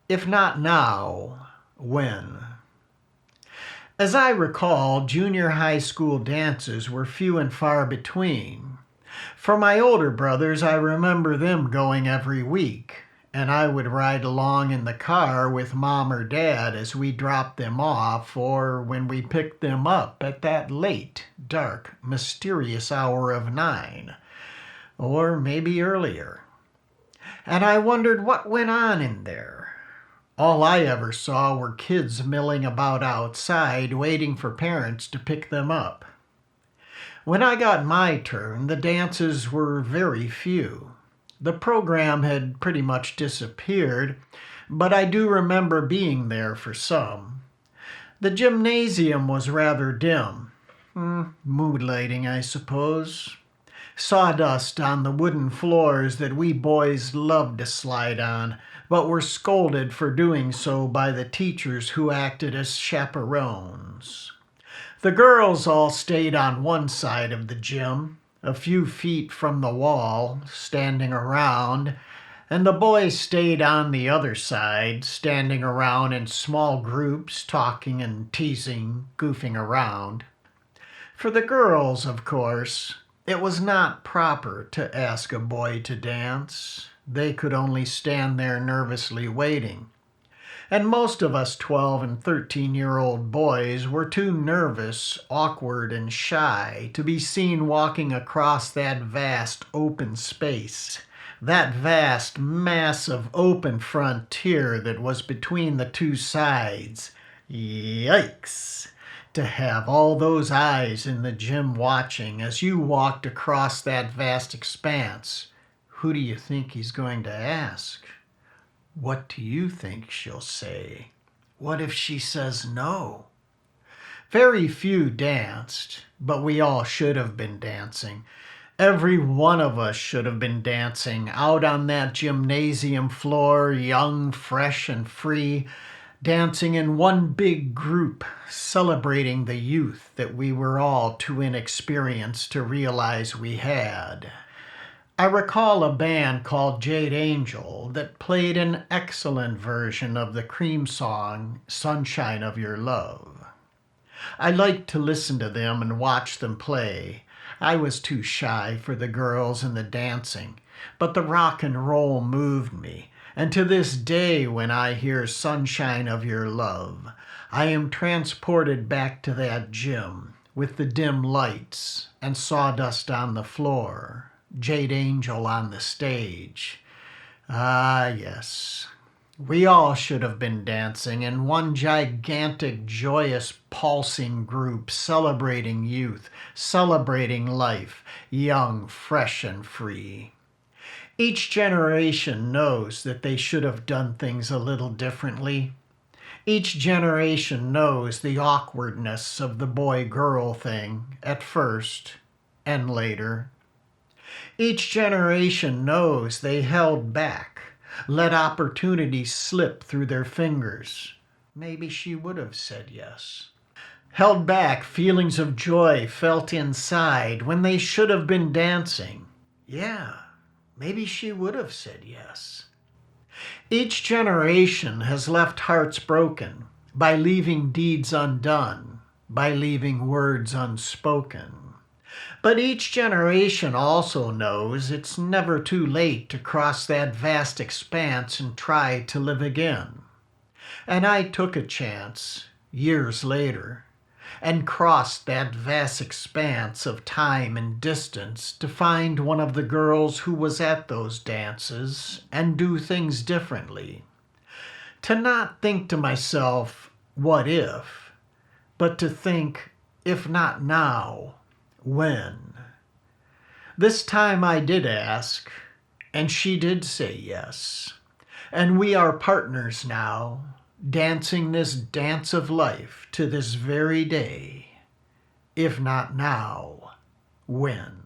If not now, when? As I recall, junior high school dances were few and far between. For my older brothers, I remember them going every week, and I would ride along in the car with mom or dad as we dropped them off or when we picked them up at that late, dark, mysterious hour of 9, or maybe earlier. And I wondered what went on in there. All I ever saw were kids milling about outside waiting for parents to pick them up. When I got my turn, the dances were very few. The program had pretty much disappeared, but I do remember being there for some. The gymnasium was rather dim. Mood lighting, I suppose. Sawdust on the wooden floors that we boys loved to slide on, but were scolded for doing so by the teachers who acted as chaperones. The girls all stayed on one side of the gym, a few feet from the wall, standing around, and the boys stayed on the other side, standing around in small groups, talking and teasing, goofing around. For the girls, of course, it was not proper to ask a boy to dance. They could only stand there nervously waiting. And most of us 12 and 13-year-old boys were too nervous, awkward, and shy to be seen walking across that vast open space, that vast mass of open frontier that was between the two sides. Yikes! To have all those eyes in the gym watching as you walked across that vast expanse. Who do you think he's going to ask? What do you think she'll say? What if she says no? Very few danced, but we all should have been dancing. Every one of us should have been dancing out on that gymnasium floor, young, fresh, and free, dancing in one big group, celebrating the youth that we were all too inexperienced to realize we had. I recall a band called Jade Angel that played an excellent version of the Cream song, Sunshine of Your Love. I liked to listen to them and watch them play. I was too shy for the girls and the dancing, but the rock and roll moved me. And to this day, when I hear Sunshine of Your Love, I am transported back to that gym with the dim lights and sawdust on the floor, Jade Angel on the stage. Ah, yes. We all should have been dancing in one gigantic, joyous, pulsing group, celebrating youth, celebrating life, young, fresh, and free. Each generation knows that they should have done things a little differently. Each generation knows the awkwardness of the boy-girl thing at first and later. Each generation knows they held back, let opportunities slip through their fingers. Maybe she would have said yes. Held back feelings of joy felt inside when they should have been dancing. Yeah. Maybe she would have said yes. Each generation has left hearts broken by leaving deeds undone, by leaving words unspoken. But each generation also knows it's never too late to cross that vast expanse and try to live again. And I took a chance, years later, and crossed that vast expanse of time and distance to find one of the girls who was at those dances and do things differently. To not think to myself, what if, but to think, if not now, when? This time I did ask, and she did say yes. And we are partners now, dancing this dance of life to this very day. If not now, when?